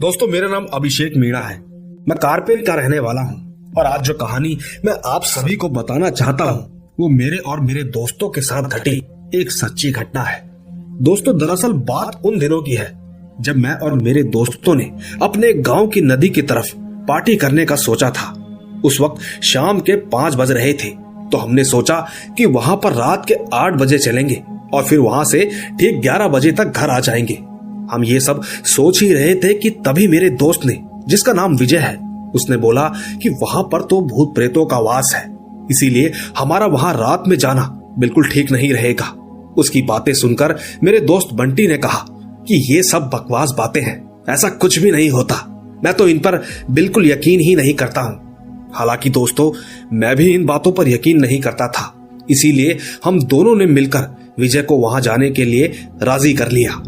दोस्तों, मेरा नाम अभिषेक मीणा है। मैं कारपेन का रहने वाला हूँ और आज जो कहानी मैं आप सभी को बताना चाहता हूँ वो मेरे और मेरे दोस्तों के साथ घटी एक सच्ची घटना है। दोस्तों, दरअसल बात उन दिनों की है जब मैं और मेरे दोस्तों ने अपने गांव की नदी की तरफ पार्टी करने का सोचा था। उस वक्त शाम के 5 बज रहे थे, तो हमने सोचा कि वहां पर रात के 8 बजे चलेंगे और फिर वहां से ठीक 11 बजे तक घर आ जाएंगे। हम ये सब सोच ही रहे थे कि तभी मेरे दोस्त ने, जिसका नाम विजय है, उसने बोला कि वहां पर तो भूत प्रेतों का वास है, इसीलिए हमारा वहां रात में जाना बिल्कुल ठीक नहीं रहेगा। उसकी बातें सुनकर मेरे दोस्त बंटी ने कहा कि ये सब बकवास बातें हैं, ऐसा कुछ भी नहीं होता। मैं तो इन पर बिल्कुल यकीन ही नहीं करता हूं। हालांकि दोस्तों, मैं भी इन बातों पर यकीन नहीं करता था, इसीलिए हम दोनों ने मिलकर विजय को वहां जाने के लिए राजी कर लिया।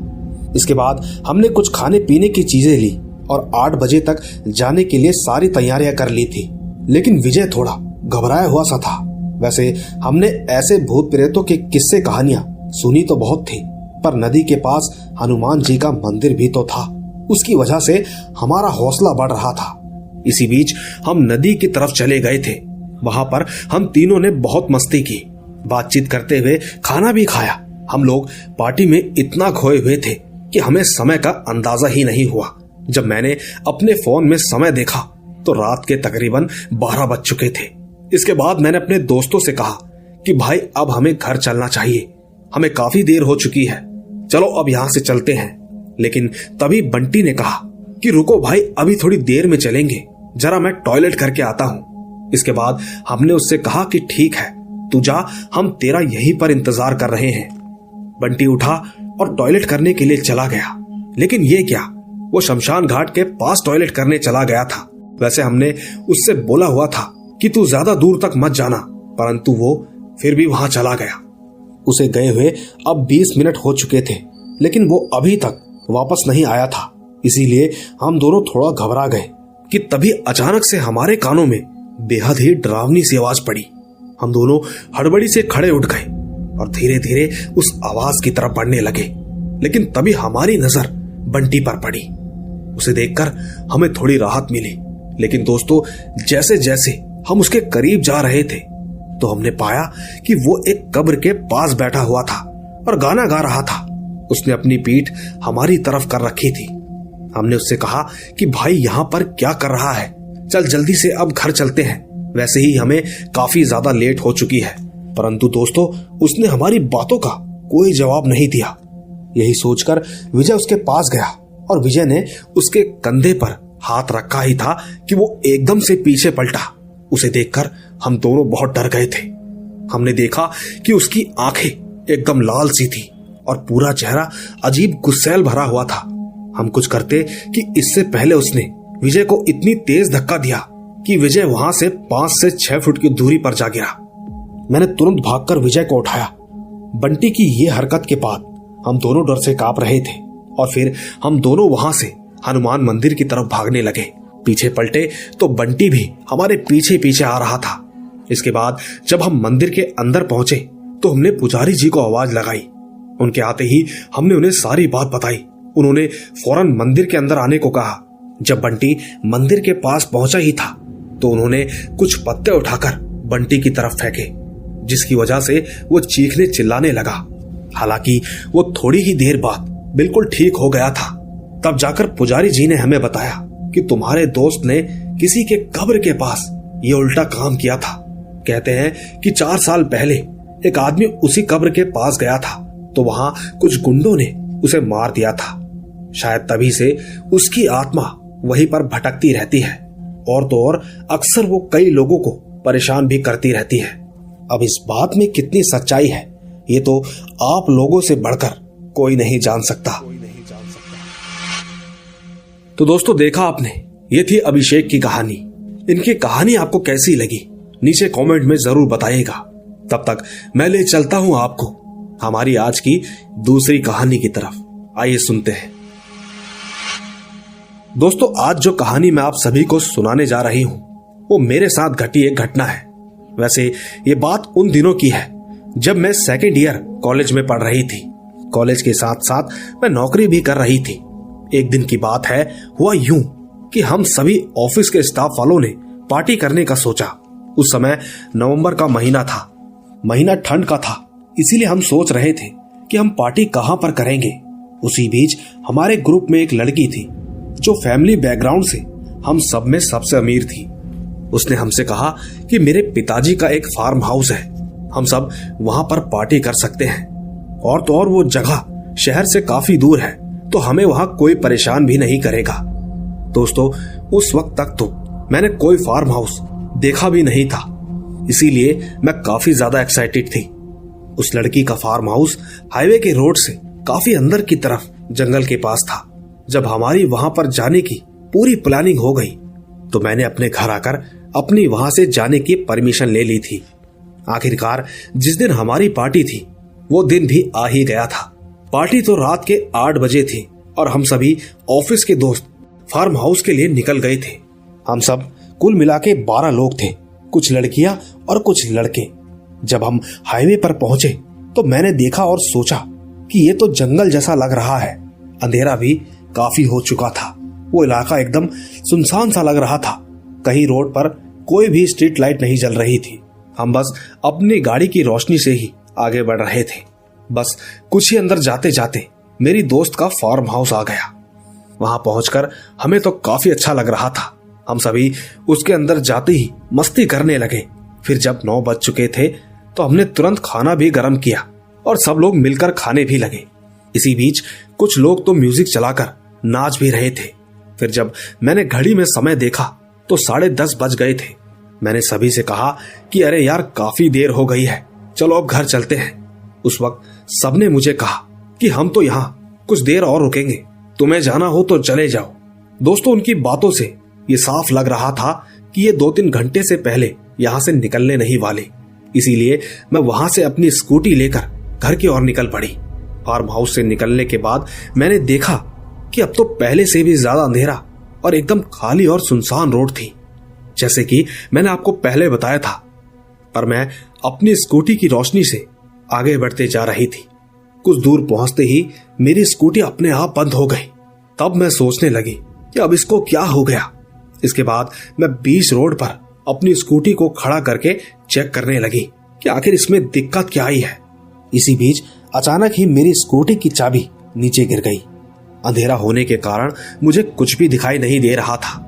इसके बाद हमने कुछ खाने पीने की चीजें ली और 8 बजे तक जाने के लिए सारी तैयारियां कर ली थी। लेकिन विजय थोड़ा घबराया हुआ सा था। वैसे हमने ऐसे भूत प्रेतों के किस्से कहानियां सुनी तो बहुत थी, पर नदी के पास हनुमान जी का मंदिर भी तो था। उसकी वजह से हमारा हौसला बढ़ रहा था। इसी बीच हम नदी की तरफ चले गए थे। वहां पर हम तीनों ने बहुत मस्ती की, बातचीत करते हुए खाना भी खाया। हम लोग पार्टी में इतना खोए हुए थे कि हमें समय का अंदाजा ही नहीं हुआ। जब मैंने अपने फोन में समय देखा तो रात के तकरीबन 12 बज चुके थे। इसके बाद मैंने अपने दोस्तों से कहा कि भाई, अब हमें घर चलना चाहिए, हमें काफी देर हो चुकी है, चलो अब यहां से चलते हैं। लेकिन तभी बंटी ने कहा कि रुको भाई, अभी थोड़ी देर में चलेंगे, जरा मैं टॉयलेट करके आता हूं। इसके बाद हमने उससे कहा कि ठीक है, तू जा, हम तेरा यहीं पर इंतजार कर रहे हैं। बंटी उठा और टॉयलेट करने के लिए चला गया। लेकिन ये क्या, वो शमशान घाट के पास टॉयलेट करने चला गया था। वैसे हमने उससे बोला हुआ था कि तू ज्यादा दूर तक मत जाना, परंतु वो फिर भी वहां चला गया। उसे गए हुए अब 20 मिनट हो चुके थे, लेकिन वो अभी तक वापस नहीं आया था। इसीलिए हम दोनों थोड़ा घबरा गए कि तभी अचानक से हमारे कानों में बेहद ही डरावनी सी आवाज पड़ी। हम दोनों हड़बड़ी से खड़े उठ गए और धीरे धीरे उस आवाज की तरफ बढ़ने लगे। लेकिन तभी हमारी नजर बंटी पर पड़ी। उसे देखकर हमें थोड़ी राहत मिली। लेकिन दोस्तों, जैसे जैसे हम उसके करीब जा रहे थे तो हमने पाया कि वो एक कब्र के पास बैठा हुआ था और गाना गा रहा था। उसने अपनी पीठ हमारी तरफ कर रखी थी। हमने उससे कहा कि भाई, यहां पर क्या कर रहा है, चल जल्दी से अब घर चलते हैं। वैसे ही हमें काफी ज्यादा लेट हो चुकी है। परंतु दोस्तों, उसने हमारी बातों का कोई जवाब नहीं दिया। यही सोचकर विजय उसके पास गया और विजय ने उसके कंधे पर हाथ रखा ही था कि वो एकदम से पीछे पलटा। उसे देखकर हम दोनों बहुत डर गए थे। हमने देखा कि उसकी आंखें एकदम लाल सी थी और पूरा चेहरा अजीब गुस्सैल भरा हुआ था। हम कुछ करते कि इससे पहले उसने विजय को इतनी तेज धक्का दिया कि विजय वहां से 5 से 6 फुट की दूरी पर जा गिरा। मैंने तुरंत भागकर विजय को उठाया। बंटी की ये हरकत के बाद हम दोनों डर से कांप रहे थे और फिर हम दोनों वहां से हनुमान मंदिर की तरफ भागने लगे। पीछे पलटे तो बंटी भी हमारे पीछे पीछे आ रहा था। इसके बाद जब हम मंदिर के अंदर पहुंचे तो हमने पुजारी जी को आवाज लगाई। उनके आते ही हमने उन्हें सारी बात बताई। उन्होंने फौरन मंदिर के अंदर आने को कहा। जब बंटी मंदिर के पास पहुंचा ही था तो उन्होंने कुछ पत्ते उठाकर बंटी की तरफ फेंके, जिसकी वजह से वो चीखने चिल्लाने लगा। हालांकि वो थोड़ी ही देर बाद बिल्कुल ठीक हो गया था। तब जाकर पुजारी जी ने हमें बताया कि तुम्हारे दोस्त ने किसी के कब्र के पास ये उल्टा काम किया था। कहते हैं कि 4 साल पहले एक आदमी उसी कब्र के पास गया था तो वहां कुछ गुंडों ने उसे मार दिया था। शायद तभी से उसकी आत्मा वहीं पर भटकती रहती है और तो और अक्सर वो कई लोगों को परेशान भी करती रहती है। अब इस बात में कितनी सच्चाई है ये तो आप लोगों से बढ़कर कोई नहीं जान सकता। तो दोस्तों, देखा आपने, ये थी अभिषेक की कहानी। इनकी कहानी आपको कैसी लगी नीचे कमेंट में जरूर बताइएगा। तब तक मैं ले चलता हूं आपको हमारी आज की दूसरी कहानी की तरफ। आइए सुनते हैं। दोस्तों, आज जो कहानी मैं आप सभी को सुनाने जा रही हूं वो मेरे साथ घटी एक घटना है। वैसे ये बात उन दिनों की है जब मैं 2nd ईयर कॉलेज में पढ़ रही थी। कॉलेज के साथ साथ मैं नौकरी भी कर रही थी। एक दिन की बात है, हुआ यूं कि हम सभी ऑफिस के स्टाफ वालों ने पार्टी करने का सोचा। उस समय नवंबर का महीना था, महीना ठंड का था, इसीलिए हम सोच रहे थे कि हम पार्टी कहां पर करेंगे। उसी बीच हमारे ग्रुप में एक लड़की थी जो फैमिली बैकग्राउंड से हम सब में सबसे अमीर थी। उसने हमसे कहा कि मेरे पिताजी का एक फार्म हाउस है, हम सब वहां पर पार्टी कर सकते हैं, और तो और वो जगह शहर से काफी दूर है, तो हमें वहां कोई परेशान भी नहीं करेगा। दोस्तों, उस वक्त तक तो मैंने कोई फार्म हाउस देखा भी नहीं था, इसीलिए मैं काफी ज्यादा एक्साइटेड थी। उस लड़की का फार्म हाउस हाईवे के रोड से काफी अंदर की तरफ जंगल के पास था। जब हमारी वहां पर जाने की पूरी प्लानिंग हो गई तो मैंने अपने घर आकर अपनी वहां से जाने की परमिशन ले ली थी। आखिरकार जिस दिन हमारी पार्टी थी वो दिन भी आ ही गया था। पार्टी तो रात के 8 बजे थी और हम सभी ऑफिस के दोस्त फार्म हाउस के लिए निकल गए थे। हम सब कुल मिला के 12 लोग थे, कुछ लड़कियां और कुछ लड़के। जब हम हाईवे पर पहुंचे तो मैंने देखा और सोचा कि ये तो जंगल जैसा लग रहा है। अंधेरा भी काफी हो चुका था, वो इलाका एकदम सुनसान सा लग रहा था। कहीं रोड पर कोई भी स्ट्रीट लाइट नहीं जल रही थी। हम बस अपनी गाड़ी की रोशनी से ही आगे बढ़ रहे थे। बस कुछ ही अंदर जाते जाते मेरी दोस्त का फार्म हाउस आ गया। वहां पहुंचकर हमें तो काफी अच्छा लग रहा था। हम सभी उसके अंदर जाते ही मस्ती करने लगे। फिर जब 9 बज चुके थे तो हमने तुरंत खाना भी गर्म किया और सब लोग मिलकर खाने भी लगे। इसी बीच कुछ लोग तो म्यूजिक चलाकर नाच भी रहे थे। फिर जब मैंने घड़ी में समय देखा तो 10:30 बज गए थे। मैंने सभी से कहा कि अरे यार, काफी देर हो गई है, चलो अब घर चलते हैं। उस वक्त सबने मुझे कहा कि हम तो यहाँ कुछ देर और रुकेंगे, तुम्हें जाना हो तो चले जाओ। दोस्तों, उनकी बातों से ये साफ लग रहा था कि ये 2-3 घंटे से पहले यहाँ से निकलने नहीं वाले। इसीलिए मैं वहां से अपनी स्कूटी लेकर घर की ओर निकल पड़ी। फार्म हाउस से निकलने के बाद मैंने देखा कि अब तो पहले से भी ज्यादा अंधेरा और एकदम खाली और सुनसान रोड थी, जैसे कि मैंने आपको पहले बताया था। पर मैं अपनी स्कूटी की रोशनी से आगे बढ़ते जा रही थी। कुछ दूर पहुंचते ही मेरी स्कूटी अपने आप बंद हो गई। तब मैं सोचने लगी कि अब इसको क्या हो गया। इसके बाद मैं बीच रोड पर अपनी स्कूटी को खड़ा करके चेक करने लगी कि आखिर इसमें दिक्कत क्या आई है। इसी बीच अचानक ही मेरी स्कूटी की चाबी नीचे गिर गई। अंधेरा होने के कारण मुझे कुछ भी दिखाई नहीं दे रहा था,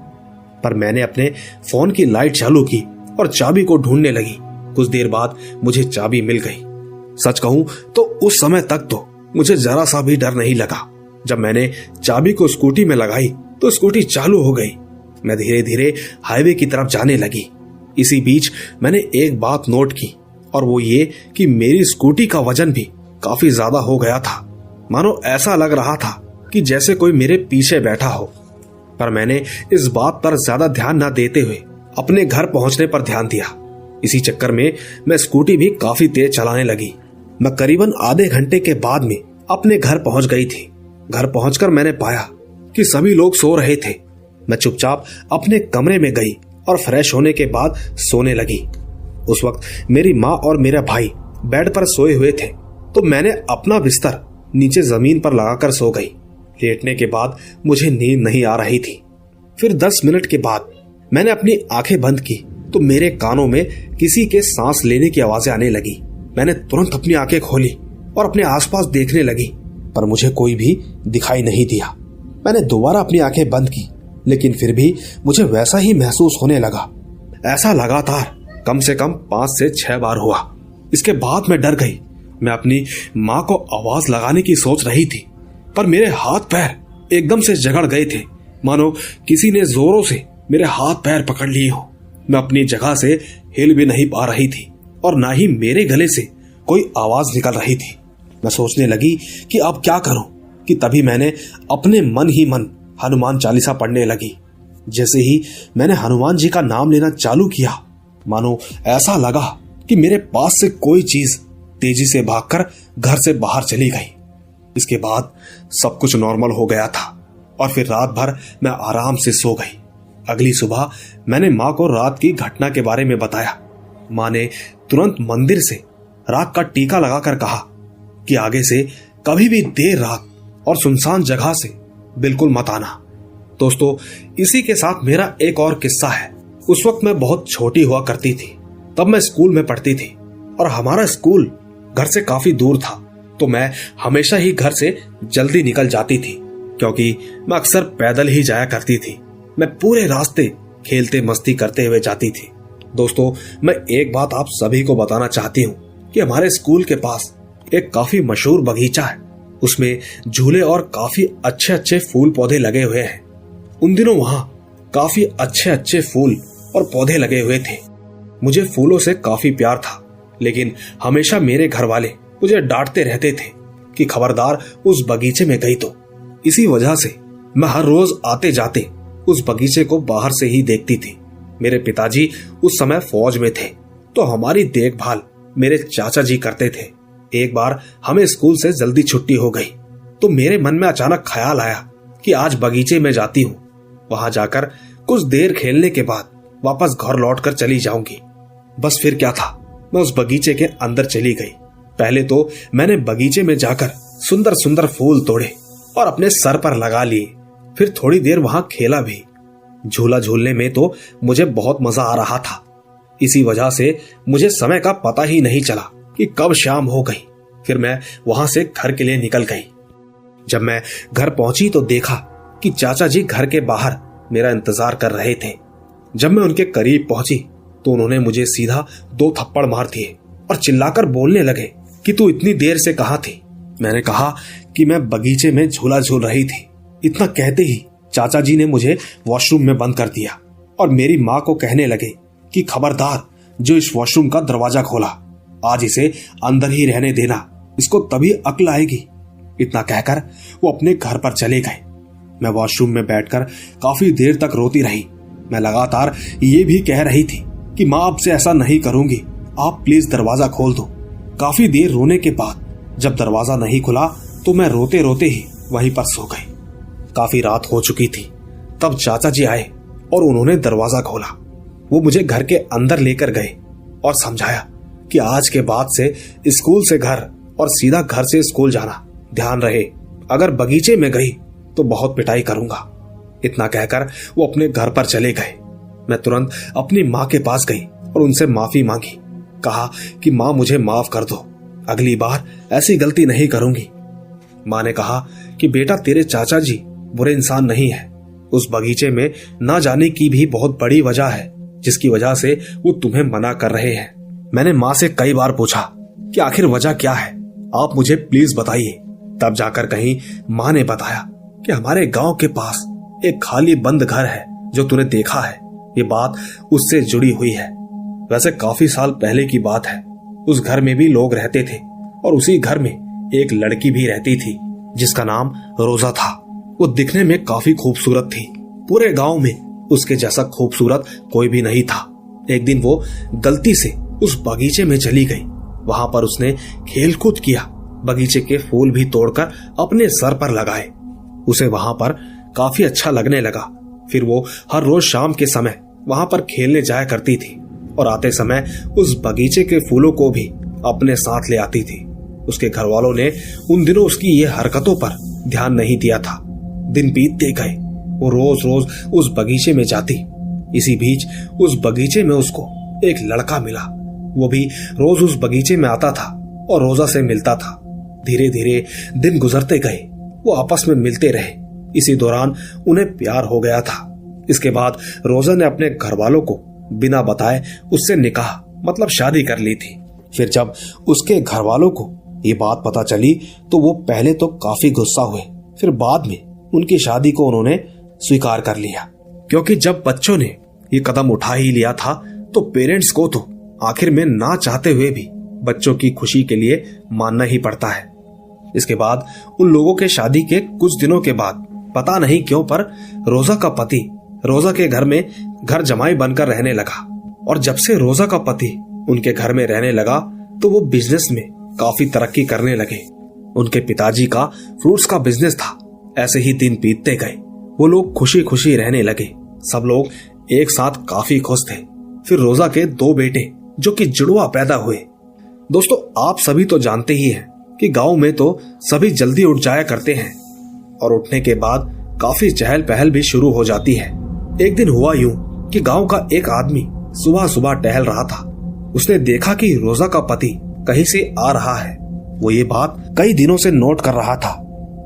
पर मैंने अपने फोन की लाइट चालू की और चाबी को ढूंढने लगी। कुछ देर बाद मुझे चाबी मिल गई। सच कहूं तो उस समय तक तो मुझे जरा सा भी डर नहीं लगा। जब मैंने चाबी को स्कूटी में लगाई तो स्कूटी चालू हो गई। मैं धीरे धीरे हाईवे की तरफ जाने लगी। इसी बीच मैंने एक बात नोट की, और वो ये कि मेरी स्कूटी का वजन भी काफी ज्यादा हो गया था। मानो ऐसा लग रहा था कि जैसे कोई मेरे पीछे बैठा हो। पर मैंने इस बात पर ज्यादा ध्यान न देते हुए अपने घर पहुंचने पर ध्यान दिया। इसी चक्कर में मैं स्कूटी भी काफी तेज चलाने लगी। मैं करीबन आधे घंटे के बाद में अपने घर पहुंच गई थी। घर पहुंचकर मैंने पाया कि सभी लोग सो रहे थे। मैं चुपचाप अपने कमरे में गई और फ्रेश होने के बाद सोने लगी। उस वक्त मेरी माँ और मेरा भाई बेड पर सोए हुए थे, तो मैंने अपना बिस्तर नीचे जमीन पर लगाकर सो गई। लेटने के बाद मुझे नींद नहीं आ रही थी। फिर 10 मिनट के बाद मैंने अपनी आंखें बंद की तो मेरे कानों में किसी के सांस लेने की आवाजें आने लगी। मैंने तुरंत अपनी आंखें खोली और अपने आसपास देखने लगी, पर मुझे कोई भी दिखाई नहीं दिया। मैंने दोबारा अपनी आंखें बंद की, लेकिन फिर भी मुझे वैसा ही महसूस होने लगा। ऐसा लगातार कम से कम 5 से 6 बार हुआ। इसके बाद मैं डर गई। मैं अपनी माँ को आवाज लगाने की सोच रही थी, पर मेरे हाथ पैर एकदम से जकड़ गए थे, मानो किसी ने जोरों से मेरे हाथ पैर पकड़ लिए हो। मैं अपनी जगह से हिल भी नहीं पा रही थी और ना ही मेरे गले से कोई आवाज निकल रही थी। मैं सोचने लगी कि अब क्या करूं, कि तभी मैंने अपने मन ही मन हनुमान चालीसा पढ़ने लगी। जैसे ही मैंने हनुमान जी का नाम लेना चालू किया, मानो ऐसा लगा कि मेरे पास से कोई चीज तेजी से भागकर घर से बाहर चली गई। इसके बाद सब कुछ नॉर्मल हो गया था और फिर रात भर मैं आराम से सो गई। अगली सुबह मैंने माँ को रात की घटना के बारे में बताया। माँ ने तुरंत मंदिर से रात का टीका लगाकर कहा कि आगे से कभी भी देर रात और सुनसान जगह से बिल्कुल मत आना। दोस्तों, इसी के साथ मेरा एक और किस्सा है। उस वक्त मैं बहुत छोटी हुआ करती थी। तब मैं स्कूल में पढ़ती थी और हमारा स्कूल घर से काफी दूर था, तो मैं हमेशा ही घर से जल्दी निकल जाती थी, क्योंकि मैं अक्सर पैदल ही जाया करती थी। मैं पूरे रास्ते खेलते मस्ती करते हुए जाती थी। दोस्तों, मैं एक बात आप सभी को बताना चाहती हूँ कि हमारे स्कूल के पास एक काफी मशहूर बगीचा है। उसमें झूले और काफी अच्छे अच्छे फूल पौधे लगे हुए हैं। उन दिनों वहां काफी अच्छे अच्छे फूल और पौधे लगे हुए थे। मुझे फूलों से काफी प्यार था, लेकिन हमेशा मेरे घर वाले मुझे डांटते रहते थे कि खबरदार उस बगीचे में गई तो। इसी वजह से मैं हर रोज आते जाते उस बगीचे को बाहर से ही देखती थी। मेरे पिताजी उस समय फौज में थे, तो हमारी देखभाल मेरे चाचा जी करते थे। एक बार हमें स्कूल से जल्दी छुट्टी हो गई, तो मेरे मन में अचानक ख्याल आया कि आज बगीचे में जाती हूँ। वहां जाकर कुछ देर खेलने के बाद वापस घर लौटकर चली जाऊंगी। बस फिर क्या था, मैं उस बगीचे के अंदर चली गई। पहले तो मैंने बगीचे में जाकर सुंदर सुंदर फूल तोड़े और अपने सर पर लगा लिए। फिर थोड़ी देर वहां खेला भी। झूला झूलने में तो मुझे बहुत मजा आ रहा था। इसी वजह से मुझे समय का पता ही नहीं चला कि कब शाम हो गई। फिर मैं वहां से घर के लिए निकल गई। जब मैं घर पहुंची तो देखा कि चाचा जी घर के बाहर मेरा इंतजार कर रहे थे। जब मैं उनके करीब पहुंची तो उन्होंने मुझे सीधा 2 थप्पड़ मार दिए और चिल्लाकर बोलने लगे कि तू इतनी देर से कहां थी। मैंने कहा कि मैं बगीचे में झूला झूल रही थी। इतना कहते ही चाचा जी ने मुझे वॉशरूम में बंद कर दिया और मेरी माँ को कहने लगे कि खबरदार जो इस वॉशरूम का दरवाजा खोला, आज इसे अंदर ही रहने देना, इसको तभी अक्ल आएगी। इतना कहकर वो अपने घर पर चले गए। मैं वॉशरूम में बैठकर काफी देर तक रोती रही। मैं लगातार ये भी कह रही थी कि माँ अब से ऐसा नहीं करूंगी, आप प्लीज दरवाजा खोल दो। काफी देर रोने के बाद जब दरवाजा नहीं खुला तो मैं रोते रोते ही वहीं पर सो गई। काफी रात हो चुकी थी। तब चाचा जी आए और उन्होंने दरवाजा खोला। वो मुझे घर के अंदर लेकर गए और समझाया कि आज के बाद से स्कूल से घर और सीधा घर से स्कूल जाना, ध्यान रहे, अगर बगीचे में गई तो बहुत पिटाई करूंगा। इतना कहकर वो अपने घर पर चले गए। मैं तुरंत अपनी माँ के पास गई और उनसे माफी मांगी। कहा कि माँ मुझे माफ कर दो, अगली बार ऐसी गलती नहीं करूंगी। माँ ने कहा कि बेटा तेरे चाचा जी बुरे इंसान नहीं है। उस बगीचे में ना जाने की भी बहुत बड़ी वजह है, जिसकी वजह से वो तुम्हें मना कर रहे हैं। मैंने माँ से कई बार पूछा कि आखिर वजह क्या है, आप मुझे प्लीज बताइए। तब जाकर कहीं माँ ने बताया कि हमारे गांव के पास एक खाली बंद घर है जो तूने देखा है। ये बात उससे जुड़ी हुई है। वैसे काफी साल पहले की बात है। उस घर में भी लोग रहते थे और उसी घर में एक लड़की भी रहती थी जिसका नाम रोजा था। वो दिखने में काफी खूबसूरत थी। पूरे गांव में उसके जैसा खूबसूरत कोई भी नहीं था। एक दिन वो गलती से उस बगीचे में चली गई। वहां पर उसने खेल कूद किया, बगीचे के फूल भी तोड़कर अपने सर पर लगाए। उसे वहां पर काफी अच्छा लगने लगा। फिर वो हर रोज शाम के समय वहां पर खेलने जाया करती थी और आते समय उस बगीचे के फूलों को भी अपने साथ ले आती थी। उसके घर वालों ने उन दिनों उसकी ये हरकतों पर ध्यान नहीं दिया था। दिन बीतते गए, वो रोज रोज उस बगीचे में जाती। इसी बीच उस बगीचे में उसको एक लड़का मिला। वो भी रोज उस बगीचे में आता था और रोजा से मिलता था। धीरे धीरे दिन गुजरते गए, वो आपस में मिलते रहे। इसी दौरान उन्हें प्यार हो गया था। इसके बाद रोजा ने अपने घर वालों को बिना बताए उससे निकाह मतलब शादी कर ली थी। फिर जब उसके घर वालों को ये बात पता चली तो वो पहले तो काफी गुस्सा हुए, फिर बाद में उनकी शादी को उन्होंने स्वीकार कर लिया। क्योंकि जब बच्चों ने ये कदम उठा ही लिया था तो पेरेंट्स को तो आखिर में ना चाहते हुए भी बच्चों की खुशी के लिए मानना ही पड़ता है। इसके बाद उन लोगों के शादी के कुछ दिनों के बाद पता नहीं क्यों पर रोजा का पति रोजा के घर में घर जमाई बनकर रहने लगा। और जब से रोजा का पति उनके घर में रहने लगा तो वो बिजनेस में काफी तरक्की करने लगे। उनके पिताजी का फ्रूट्स का बिजनेस था। ऐसे ही दिन बीतते गए, वो लोग खुशी खुशी रहने लगे। सब लोग एक साथ काफी खुश थे। फिर रोजा के 2 बेटे जो कि जुड़वा पैदा हुए। दोस्तों, आप सभी तो जानते ही हैं कि गांव में तो सभी जल्दी उठ जाया करते हैं और उठने के बाद काफी चहल पहल भी शुरू हो जाती है। एक दिन हुआ यूं कि गांव का एक आदमी सुबह सुबह टहल रहा था। उसने देखा कि रोजा का पति कहीं से आ रहा है। वो ये बात कई दिनों से नोट कर रहा था।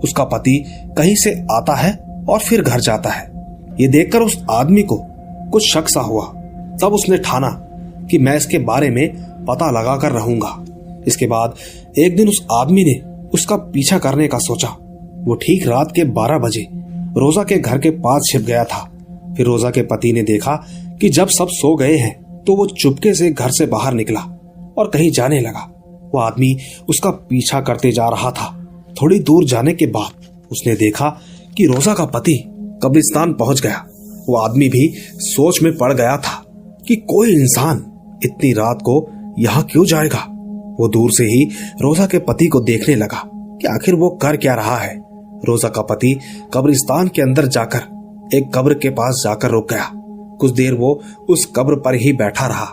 उसका पति कहीं से आता है और फिर घर जाता है। ये देखकर उस आदमी को कुछ शक सा हुआ। तब उसने ठाना कि मैं इसके बारे में पता लगा कर रहूंगा। इसके बाद एक दिन उस आदमी ने उसका पीछा करने का सोचा। वो ठीक रात के 12 बजे रोजा के घर के पास छिप गया था। फिर रोजा के पति ने देखा कि जब सब सो गए हैं तो वो चुपके से घर से बाहर निकला और कहीं जाने लगा। वो आदमी उसका पीछा करते जा रहा था। थोड़ी दूर जाने के बाद उसने देखा कि रोजा का पति कब्रिस्तान पहुंच गया। वो आदमी भी सोच में पड़ गया था कि कोई इंसान इतनी रात को यहाँ क्यों जाएगा। वो दूर से ही रोजा के पति को देखने लगा कि आखिर वो कर क्या रहा है। रोजा का पति कब्रिस्तान के अंदर जाकर एक कब्र के पास जाकर रुक गया। कुछ देर वो उस कब्र पर ही बैठा रहा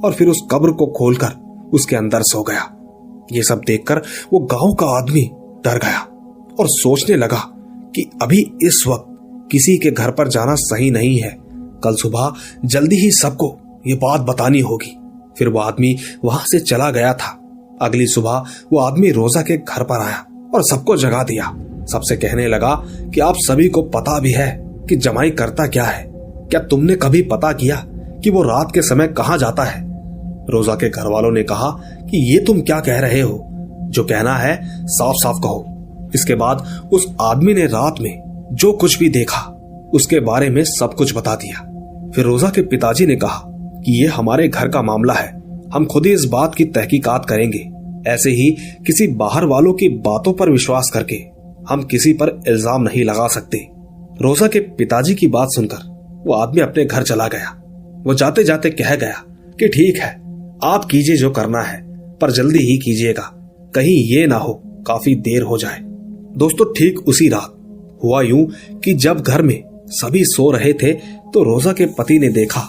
और फिर उस कब्र को खोलकर उसके अंदर सो गया। ये सब देखकर वो गांव का आदमी डर गया और सोचने लगा कि अभी इस वक्त किसी के घर पर जाना सही नहीं है। कल सुबह जल्दी ही सबको ये बात बतानी होगी। फिर वो आदमी वहां से चला गया था। अगली सुबह वो आदमी रोजा के घर पर आया और सबको जगा दिया। सबसे कहने लगा कि आप सभी को पता भी है कि जमाई करता क्या है। क्या तुमने कभी पता किया कि वो रात के समय कहाँ जाता है? रोजा के घर वालों ने कहा कि ये तुम क्या कह रहे हो? जो कहना है साफ साफ कहो। इसके बाद उस आदमी ने रात में जो कुछ भी देखा उसके बारे में सब कुछ बता दिया। फिर रोजा के पिताजी ने कहा कि ये हमारे घर का मामला है, हम खुद ही इस बात की तहकीकात करेंगे। ऐसे ही किसी बाहर वालों की बातों पर विश्वास करके हम किसी पर इल्जाम नहीं लगा सकते। रोजा के पिताजी की बात सुनकर वो आदमी अपने घर चला गया। वो जाते जाते कह गया कि ठीक है, आप कीजिए जो करना है, पर जल्दी ही कीजिएगा, कहीं ये ना हो काफी देर हो जाए। दोस्तों, ठीक उसी रात हुआ यूं कि जब घर में सभी सो रहे थे तो रोजा के पति ने देखा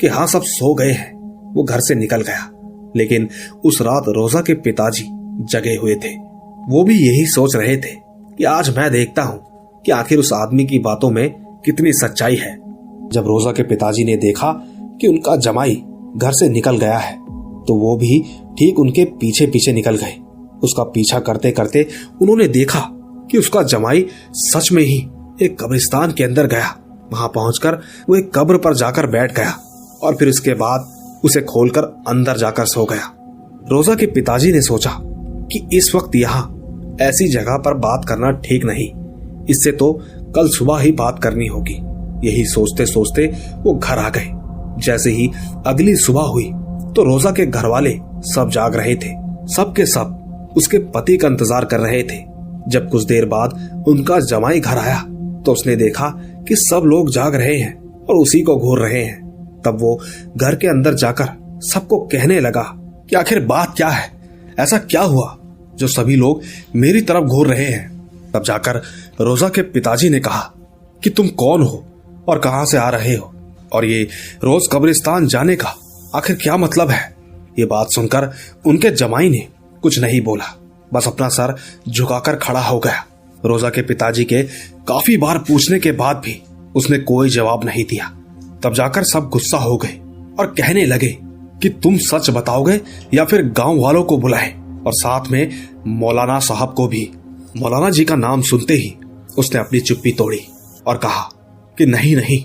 कि हाँ, सब सो गए हैं। वो घर से निकल गया। लेकिन उस रात रोजा के पिताजी जगे हुए थे। वो भी यही सोच रहे थे कि आज मैं देखता हूं कि आखिर उस आदमी की बातों में कितनी सच्चाई है। जब रोजा के पिताजी ने देखा कि उनका जमाई घर से निकल गया है तो वो भी ठीक उनके पीछे पीछे निकल गए। उसका पीछा करते करते उन्होंने देखा कि उसका जमाई सच में ही एक कब्रिस्तान के अंदर गया। वहां पहुंचकर वो एक कब्र पर जाकर बैठ गया और फिर उसके बाद उसे खोलकर अंदर जाकर सो गया। रोजा के पिताजी ने सोचा कि इस वक्त यहाँ ऐसी जगह पर बात करना ठीक नहीं, इससे तो कल सुबह ही बात करनी होगी। यही सोचते सोचते वो घर आ गए। जैसे ही अगली सुबह हुई तो रोजा के घर वाले सब जाग रहे थे। सब के सब उसके पति का इंतजार कर रहे थे। जब कुछ देर बाद उनका जमाई घर आया तो उसने देखा कि सब लोग जाग रहे हैं और उसी को घूर रहे हैं। तब वो घर के अंदर जाकर सबको कहने लगा कि आखिर बात क्या है, ऐसा क्या हुआ जो सभी लोग मेरी तरफ घूर रहे हैं। तब जाकर रोजा के पिताजी ने कहा कि तुम कौन हो और कहां से आ रहे हो, और ये रोज कब्रिस्तान जाने का आखिर क्या मतलब है। ये बात सुनकर उनके जमाई ने कुछ नहीं बोला, बस अपना सर झुकाकर खड़ा हो गया। रोजा के पिताजी के काफी बार पूछने के बाद भी उसने कोई जवाब नहीं दिया। तब जाकर सब गुस्सा हो गए और कहने लगे कि तुम सच बताओगे या फिर गांव वालों को बुलाएं, और साथ में मौलाना साहब को भी। मौलाना जी का नाम सुनते ही उसने अपनी चुप्पी तोड़ी और कहा कि नहीं नहीं,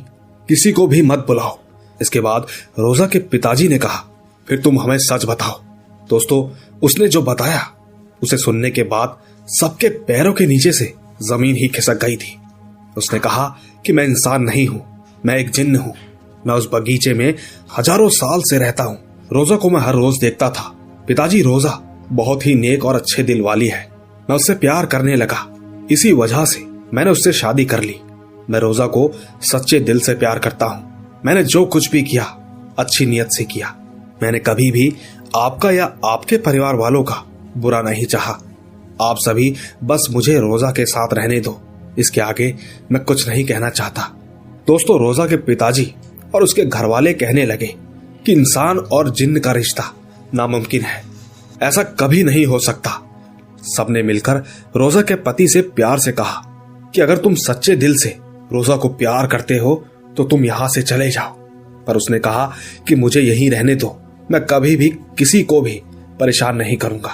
किसी को भी मत बुलाओ। इसके बाद रोजा के पिताजी ने कहा फिर तुम हमें सच बताओ। दोस्तों, उसने जो बताया उसे सुनने के बाद सबके पैरों के नीचे से जमीन ही खिसक गई थी। उसने कहा कि मैं इंसान नहीं हूं, मैं एक जिन्न हूं। मैं उस बगीचे में हजारों साल से रहता हूं। रोजा को मैं हर रोज देखता था। पिताजी, रोजा बहुत ही नेक और अच्छे दिल वाली है। मैं उससे प्यार करने लगा, इसी वजह से मैंने उससे शादी कर ली। मैं रोजा को सच्चे दिल से प्यार करता हूं। मैंने जो कुछ भी किया अच्छी नीयत से किया। मैंने कभी भी आपका या आपके परिवार वालों का बुरा नहीं चाहा। आप सभी बस मुझे रोजा के साथ रहने दो, इसके आगे मैं कुछ नहीं कहना चाहता। दोस्तों, रोजा के पिताजी और उसके घर वाले कहने लगे कि इंसान और जिन्न का रिश्ता नामुमकिन है, ऐसा कभी नहीं हो सकता। सबने मिलकर रोजा के पति से प्यार से कहा कि अगर तुम सच्चे दिल से रोजा को प्यार करते हो तो तुम यहां से चले जाओ। पर उसने कहा कि मुझे यहीं रहने दो, मैं कभी भी किसी को भी परेशान नहीं करूंगा।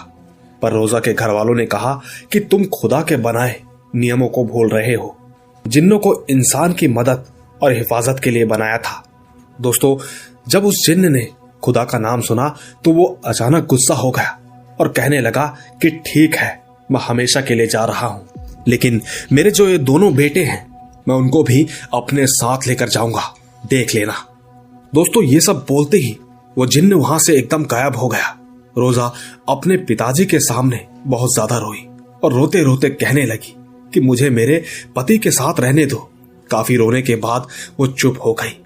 पर रोजा के घर वालों ने कहा कि तुम खुदा के बनाए नियमों को भूल रहे हो, जिन्नों को इंसान की मदद और हिफाजत के लिए बनाया था। दोस्तों, जब उस जिन्न ने खुदा का नाम सुना तो वो अचानक गुस्सा हो गया और कहने लगा कि ठीक है, मैं हमेशा के लिए जा रहा हूं, लेकिन मेरे जो ये दोनों बेटे हैं मैं उनको भी अपने साथ लेकर जाऊंगा, देख लेना। दोस्तों, ये सब बोलते ही वो जिन्न वहां से एकदम गायब हो गया। रोजा अपने पिताजी के सामने बहुत ज्यादा रोई और रोते रोते कहने लगी कि मुझे मेरे पति के साथ रहने दो। काफी रोने के बाद वो चुप हो गई।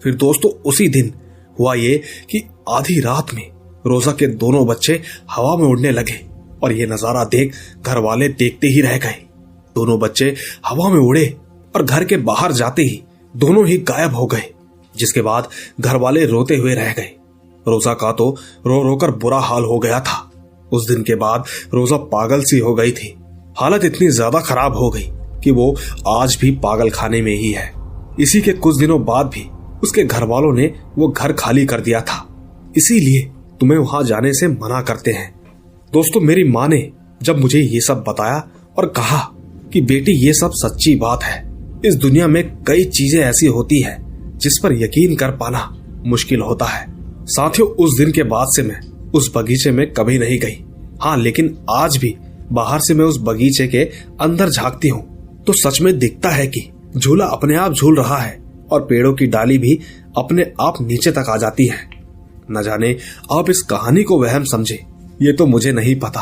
फिर दोस्तों, उसी दिन हुआ ये कि आधी रात में रोजा के दोनों बच्चे हवा में उड़ने लगे और ये नजारा देख घर वाले देखते ही रह गए। दोनों बच्चे हवा में उड़े और घर के बाहर जाते ही दोनों ही गायब हो गए, जिसके बाद घर वाले रोते हुए रह गए। रोजा का तो रो रोकर बुरा हाल हो गया था। उस दिन के बाद रोजा पागल सी हो गई थी। हालत इतनी ज्यादा खराब हो गई कि वो आज भी पागल खाने में ही है। इसी के कुछ दिनों बाद भी उसके घर वालों ने वो घर खाली कर दिया था, इसीलिए तुम्हें वहां जाने से मना करते हैं। दोस्तों, मेरी माँ ने जब मुझे ये सब बताया और कहा कि बेटी ये सब सच्ची बात है, इस दुनिया में कई चीजें ऐसी होती है जिस पर यकीन कर पाना मुश्किल होता है। साथियों, उस दिन के बाद से मैं उस बगीचे में कभी नहीं गई। हाँ, लेकिन आज भी बाहर से मैं उस बगीचे के अंदर झांकती हूँ तो सच में दिखता है कि झूला अपने आप झूल रहा है और पेड़ों की डाली भी अपने आप नीचे तक आ जाती है। न जाने आप इस कहानी को वहम समझे, ये तो मुझे नहीं पता,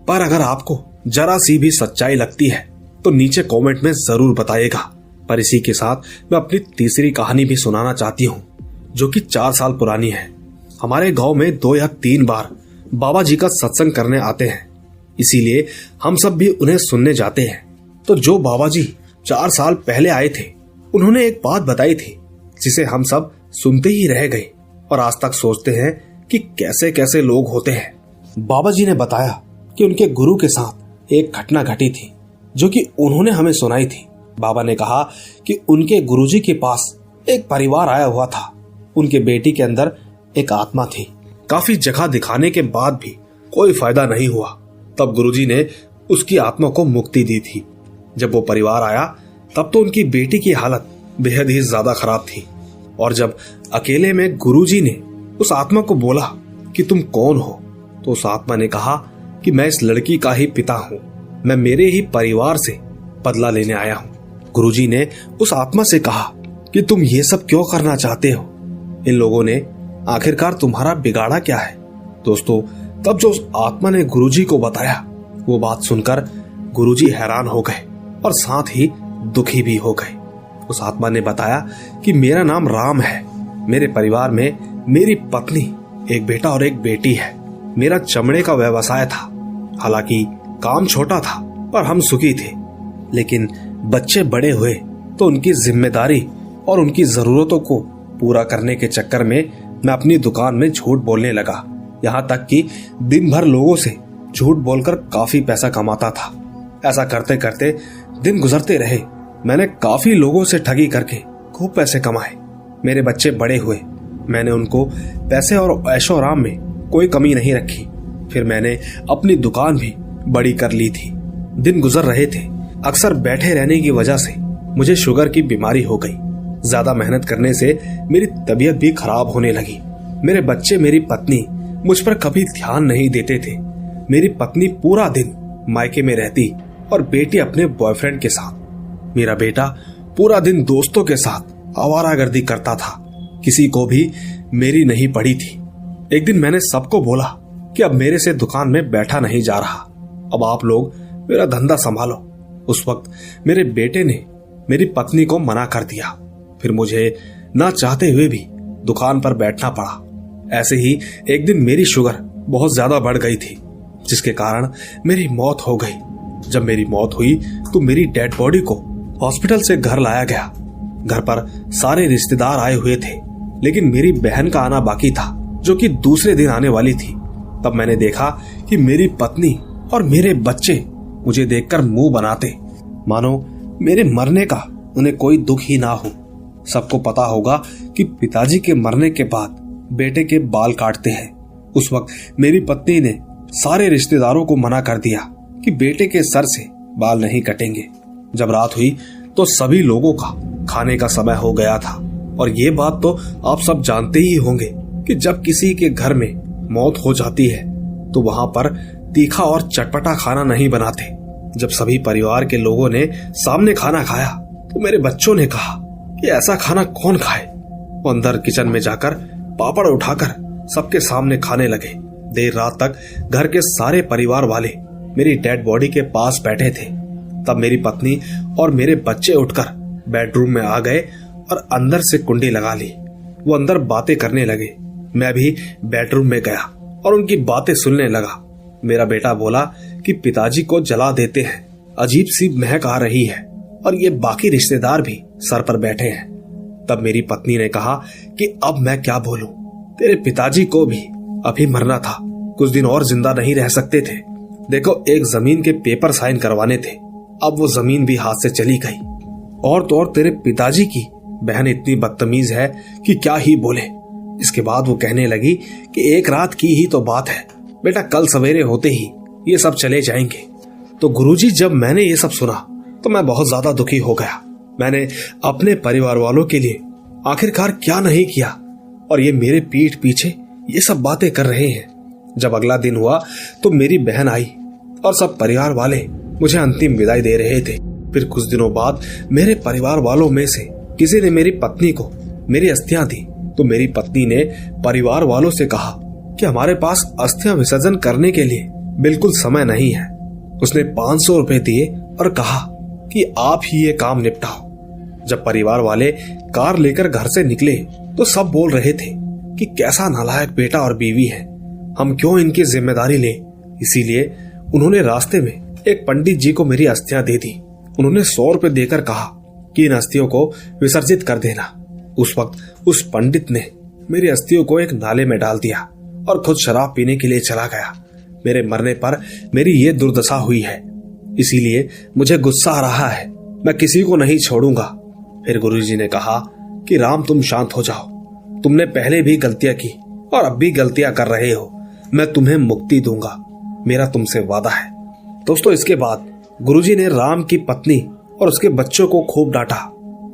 पर अगर आपको जरा सी भी सच्चाई लगती है तो नीचे कमेंट में जरूर बताइएगा। पर इसी के साथ मैं अपनी तीसरी कहानी भी सुनाना चाहती हूँ, जो कि 4 साल पुरानी है। हमारे गांव में 2 या 3 बार बाबा जी का सत्संग करने आते हैं, इसीलिए हम सब भी उन्हें सुनने जाते हैं। तो जो बाबा जी 4 साल पहले आए थे, उन्होंने एक बात बताई थी जिसे हम सब सुनते ही रह गए और आज तक सोचते हैं कि कैसे कैसे लोग होते हैं। बाबा जी ने बताया कि उनके गुरु के साथ एक घटना घटी थी जो कि उन्होंने हमें सुनाई थी। बाबा ने कहा कि उनके गुरुजी के पास एक परिवार आया हुआ था। उनके बेटी के अंदर एक आत्मा थी। काफी जगह दिखाने के बाद भी कोई फायदा नहीं हुआ। तब गुरुजी ने उसकी आत्मा को मुक्ति दी थी। जब वो परिवार आया तब तो उनकी बेटी की हालत बेहद ही ज्यादा खराब थी और जब अकेले में गुरुजी ने उस आत्मा को बोला कि तुम कौन हो, तो उस आत्मा ने कहा कि मैं इस लड़की का ही पिता हूँ, मैं मेरे ही परिवार से बदला लेने आया हूँ। गुरुजी ने उस आत्मा से कहा कि तुम ये सब क्यों करना चाहते हो, इन लोगों ने आखिरकार तुम्हारा बिगाड़ा क्या है। दोस्तों, तब जो उस आत्मा ने गुरुजी को बताया, वो बात सुनकर गुरुजी हैरान हो गए और साथ ही दुखी भी हो गए। उस आत्मा ने बताया कि मेरा नाम राम है, मेरे परिवार में मेरी पत्नी, एक बेटा और एक बेटी है। मेरा चमड़े का व्यवसाय था, हालांकि काम छोटा था पर हम सुखी थे। लेकिन बच्चे बड़े हुए तो उनकी जिम्मेदारी और उनकी जरूरतों को पूरा करने के चक्कर में मैं अपनी दुकान में झूठ बोलने लगा। यहाँ तक कि दिन भर लोगों से झूठ बोलकर काफी पैसा कमाता था। ऐसा करते करते दिन गुजरते रहे। मैंने काफी लोगों से ठगी करके खूब पैसे कमाए। मेरे बच्चे बड़े हुए, मैंने उनको पैसे और ऐशो आराम में कोई कमी नहीं रखी। फिर मैंने अपनी दुकान भी बड़ी कर ली थी। दिन गुजर रहे थे। अक्सर बैठे रहने की वजह से मुझे शुगर की बीमारी हो गई। ज्यादा मेहनत करने से मेरी तबीयत भी खराब होने लगी। मेरे बच्चे, मेरी पत्नी मुझ पर कभी ध्यान नहीं देते थे। मेरी पत्नी पूरा दिन मायके में रहती और बेटी अपने बॉयफ्रेंड के साथ। मेरा बेटा पूरा दिन दोस्तों के साथ आवारागर्दी करता था। किसी को भी मेरी नहीं पड़ी थी। एक दिन मैंने सबको बोला कि अब मेरे से दुकान में बैठा नहीं जा रहा, अब आप लोग मेरा धंधा संभालो। उस वक्त मेरे बेटे ने मेरी पत्नी को मना कर दिया। फिर मुझे ना चाहते हुए भी दुकान पर बैठना पड़ा। ऐसे ही एक दिन मेरी शुगर बहुत ज्यादा बढ़ गई थी, जिसके कारण मेरी मौत हो गई। जब मेरी मौत हुई तो मेरी डेड बॉडी को हॉस्पिटल से घर लाया गया। घर पर सारे रिश्तेदार आए हुए थे, लेकिन मेरी बहन का आना बाकी था, जो कि दूसरे दिन आने वाली थी। तब मैंने देखा कि मेरी पत्नी और मेरे बच्चे मुझे देखकर मुंह बनाते, मानो मेरे मरने का उन्हें कोई दुख ही ना हो। सबको पता होगा कि पिताजी के मरने के बाद बेटे के बाल काटते हैं। उस वक्त मेरी पत्नी ने सारे रिश्तेदारों को मना कर दिया कि बेटे के सर से बाल नहीं कटेंगे। जब रात हुई तो सभी लोगों का खाने का समय हो गया था। और ये बात तो आप सब जानते ही होंगे कि जब किसी के घर में मौत हो जाती है तो वहां पर तीखा और चटपटा खाना नहीं बनाते। जब सभी परिवार के लोगों ने सामने खाना खाया तो मेरे बच्चों ने कहा कि ऐसा खाना कौन खाए। वो अंदर किचन में जाकर पापड़ उठाकर सबके सामने खाने लगे। देर रात तक घर के सारे परिवार वाले मेरी डेड बॉडी के पास बैठे थे। तब मेरी पत्नी और मेरे बच्चे उठकर बेडरूम में आ गए और अंदर से कुंडी लगा ली। वो अंदर बातें करने लगे। मैं भी बेडरूम में गया और उनकी बातें सुनने लगा। मेरा बेटा बोला कि पिताजी को जला देते हैं, अजीब सी महक आ रही है और ये बाकी रिश्तेदार भी सर पर बैठे हैं। तब मेरी पत्नी ने कहा कि अब मैं क्या बोलूं, तेरे पिताजी को भी अभी मरना था, कुछ दिन और जिंदा नहीं रह सकते थे। देखो, एक जमीन के पेपर साइन करवाने थे, अब वो जमीन भी हाथ से चली गई। और तो और तेरे पिताजी की बहन इतनी बदतमीज है कि क्या ही बोले। इसके बाद वो कहने लगी कि एक रात की ही तो बात है बेटा, कल सवेरे होते ही ये सब चले जाएंगे। तो गुरुजी, जब मैंने ये सब सुना तो मैं बहुत ज्यादा दुखी हो गया। मैंने अपने परिवार वालों के लिए आखिरकार क्या नहीं किया और ये मेरे पीठ पीछे ये सब बातें कर रहे हैं। जब अगला दिन हुआ तो मेरी बहन आई और सब परिवार वाले मुझे अंतिम विदाई दे रहे थे। फिर कुछ दिनों बाद मेरे परिवार वालों में से किसी ने मेरी पत्नी को मेरी अस्थियां दी। तो मेरी पत्नी ने परिवार वालों से कहा कि हमारे पास अस्थियां विसर्जन करने के लिए बिल्कुल समय नहीं है। उसने 500 रुपए दिए और कहा कि आप ही ये काम निपटाओ। जब परिवार वाले कार लेकर घर से निकले तो सब बोल रहे थे कि कैसा नालायक बेटा और बीवी है, हम क्यों इनकी जिम्मेदारी ले। इसीलिए उन्होंने रास्ते में एक पंडित जी को मेरी अस्थियां दे दी। उन्होंने 100 रुपए देकर कहा कि इन अस्थियों को विसर्जित कर देना। उस वक्त उस पंडित ने मेरी अस्थियों को एक नाले में डाल दिया और खुद शराब पीने के लिए चला गया। मेरे मरने पर मेरी ये दुर्दशा हुई है, इसीलिए मुझे गुस्सा आ रहा है, मैं किसी को नहीं छोड़ूंगा। फिर गुरुजी ने कहा कि राम, तुम शांत हो जाओ, तुमने पहले भी गलतियां की और अब भी गलतियां कर रहे हो, मैं तुम्हें मुक्ति दूंगा, मेरा तुमसे वादा है। दोस्तों, इसके बाद गुरुजी ने राम की पत्नी और उसके बच्चों को खूब डांटा।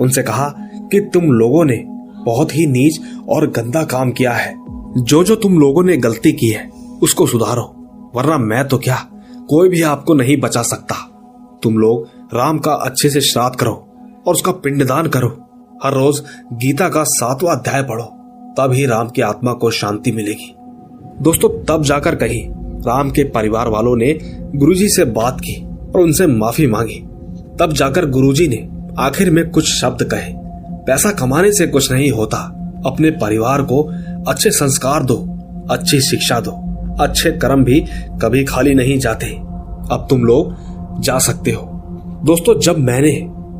उनसे कहा कि तुम लोगों ने बहुत ही नीच और गंदा काम किया है। जो तुम लोगों ने गलती की है उसको सुधारो, वरना मैं तो क्या, कोई भी आपको नहीं बचा सकता। तुम लोग राम का अच्छे से श्राद्ध करो और उसका पिंडदान करो। हर रोज गीता का 7वां अध्याय पढ़ो, तब ही राम की आत्मा को शांति मिलेगी। दोस्तों, तब जाकर कहीं राम के परिवार वालों ने गुरुजी से बात की और उनसे माफी मांगी। तब जाकर गुरुजी ने आखिर में कुछ शब्द कहे, पैसा कमाने से कुछ नहीं होता, अपने परिवार को अच्छे संस्कार दो, अच्छी शिक्षा दो, अच्छे कर्म भी कभी खाली नहीं जाते। अब तुम लोग जा सकते हो। दोस्तों, जब मैंने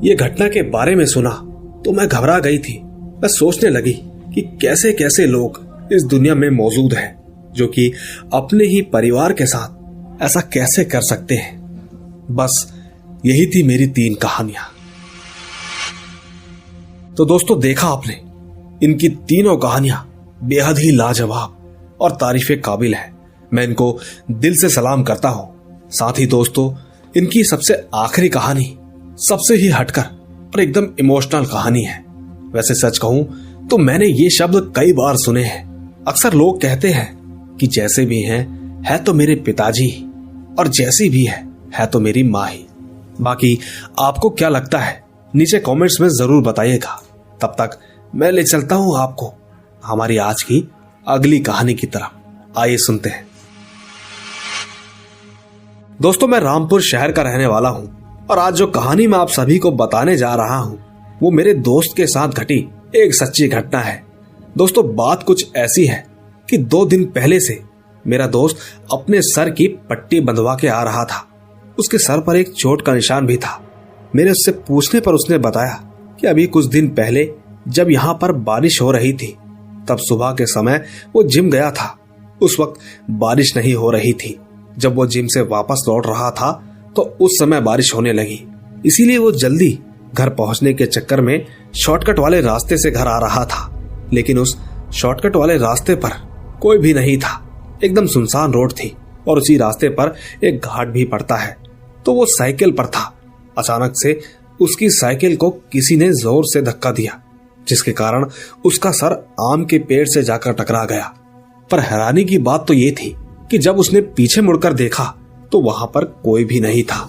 ये घटना के बारे में सुना तो मैं घबरा गई थी। मैं सोचने लगी कि कैसे कैसे लोग इस दुनिया में मौजूद हैं जो कि अपने ही परिवार के साथ ऐसा कैसे कर सकते हैं। बस यही थी मेरी 3 कहानियां। तो दोस्तों, देखा आपने, इनकी तीनों कहानियां बेहद ही लाजवाब और तारीफे काबिल है। मैं इनको दिल से सलाम करता हूं। साथ ही दोस्तों, इनकी सबसे आखिरी कहानी सबसे ही हटकर और एकदम इमोशनल कहानी है। वैसे सच कहूं तो मैंने ये शब्द कई बार सुने हैं। अक्सर लोग कहते हैं कि जैसे भी हैं है तो मेरे पिताजी, और जैसी भी है तो मेरी माँ ही। बाकी आपको क्या लगता है नीचे कमेंट्स में जरूर बताइएगा। तब तक मैं ले चलता हूं आपको हमारी आज की अगली कहानी की तरफ। आइए सुनते हैं। दोस्तों, मैं रामपुर शहर का रहने वाला हूं और आज जो कहानी मैं आप सभी को बताने जा रहा हूं वो मेरे दोस्त के साथ घटी एक सच्ची घटना है। दोस्तों, बात कुछ ऐसी है कि 2 दिन पहले से मेरा दोस्त अपने सर की पट्टी बंधवा के आ रहा था। उसके सर पर एक चोट का निशान भी था। मेरे उससे पूछने पर उसने बताया कि अभी कुछ दिन पहले जब यहाँ पर बारिश हो रही थी तब सुबह के समय वो जिम गया था। उस वक्त बारिश नहीं हो रही थी। जब वो जिम से वापस लौट रहा था तो उस समय बारिश होने लगी। इसीलिए वो जल्दी घर पहुंचने के चक्कर में शॉर्टकट वाले रास्ते से घर आ रहा था। लेकिन उस शॉर्टकट वाले रास्ते पर कोई भी नहीं था, एकदम सुनसान रोड थी और उसी रास्ते पर एक घाट भी पड़ता है। तो वो साइकिल पर था। अचानक से उसकी साइकिल को किसी ने जोर से धक्का दिया, जिसके कारण उसका सर आम के पेड़ से जाकर टकरा गया। पर हैरानी की बात तो ये थी कि जब उसने पीछे मुड़कर देखा तो वहां पर कोई भी नहीं था।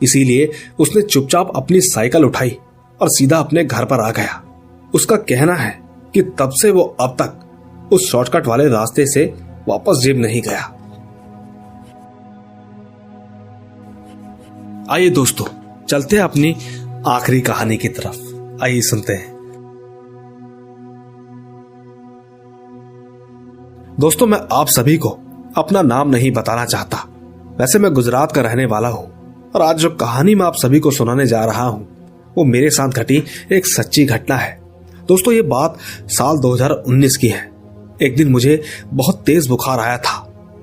इसीलिए उसने चुपचाप अपनी साइकिल उठाई और सीधा अपने घर पर आ गया। उसका कहना है कि तब से वो अब तक उस शॉर्टकट वाले रास्ते से वापस जेब नहीं गया। आइए दोस्तों, चलते हैं अपनी आखिरी कहानी की तरफ। आइए सुनते हैं। दोस्तों, मैं आप सभी को अपना नाम नहीं बताना चाहता। वैसे मैं गुजरात का रहने वाला हूं और आज जो कहानी मैं आप सभी को सुनाने जा रहा हूं वो मेरे साथ घटी एक सच्ची घटना है। दोस्तों, ये बात साल 2019 की है। एक दिन मुझे बहुत तेज बुखार आया था।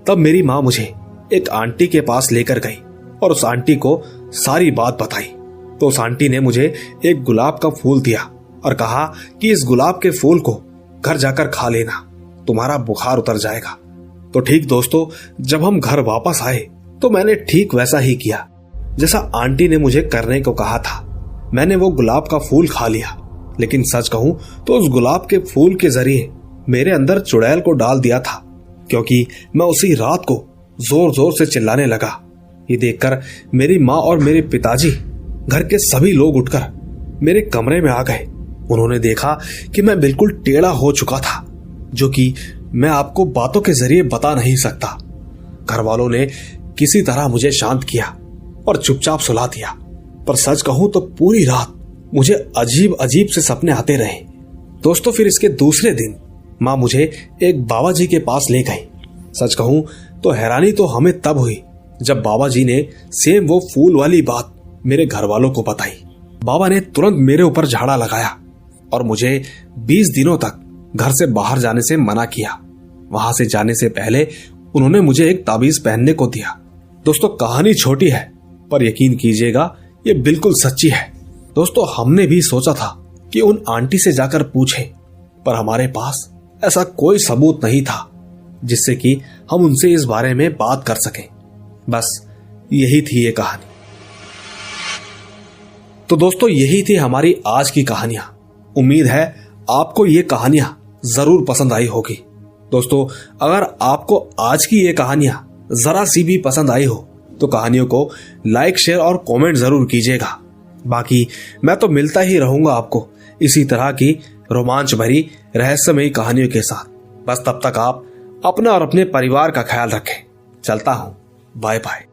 तब मेरी माँ मुझे एक आंटी के पास लेकर गई और उस आंटी को सारी बात बताई। तो उस आंटी ने मुझे एक गुलाब का फूल दिया और कहा कि इस गुलाब के फूल को घर जाकर खा लेना, तुम्हारा बुखार उतर जाएगा। तो ठीक दोस्तों, जब हम घर वापस आए तो मैंने ठीक वैसा ही किया जैसा आंटी ने मुझे करने को कहा था। मैंने वो गुलाब का फूल खा लिया। लेकिन सच कहूं तो उस गुलाब के फूल के जरिए मेरे अंदर चुड़ैल को डाल दिया था, क्योंकि मैं उसी रात को जोर जोर से चिल्लाने लगा। ये देखकर मेरी माँ और मेरे पिताजी, घर के सभी लोग उठकर मेरे कमरे में आ गए। उन्होंने देखा कि मैं बिल्कुल टेढ़ा हो चुका था, जो कि मैं आपको बातों के जरिए बता नहीं सकता। घर वालों ने किसी तरह मुझे शांत किया और चुपचाप सुला दिया। पर सच कहूं तो पूरी रात मुझे अजीब अजीब से सपने आते रहे। दोस्तों, फिर इसके दूसरे दिन माँ मुझे एक बाबा जी के पास ले गई। सच कहूं तो हैरानी तो हमें तब हुई जब बाबा जी ने सेम वो फूल वाली बात मेरे घर वालों को बताई। बाबा ने तुरंत मेरे ऊपर झाड़ा लगाया और मुझे 20 दिनों तक घर से बाहर जाने से मना किया। वहां से जाने से पहले उन्होंने मुझे एक ताबीज पहनने को दिया। दोस्तों, कहानी छोटी है पर यकीन कीजिएगा ये बिल्कुल सच्ची है। दोस्तों, हमने भी सोचा था कि उन आंटी से जाकर पूछें, पर हमारे पास ऐसा कोई सबूत नहीं था जिससे कि हम उनसे इस बारे में बात कर सकें। बस यही थी ये कहानी। तो दोस्तों, यही थी हमारी आज की कहानियां। उम्मीद है आपको ये कहानियां जरूर पसंद आई होगी। दोस्तों, अगर आपको आज की ये कहानियां जरा सी भी पसंद आई हो तो कहानियों को लाइक, शेयर और कमेंट जरूर कीजिएगा। बाकी मैं तो मिलता ही रहूंगा आपको इसी तरह की रोमांच भरी रहस्यमयी कहानियों के साथ। बस तब तक आप अपना और अपने परिवार का ख्याल रखें। चलता हूं, बाय बाय।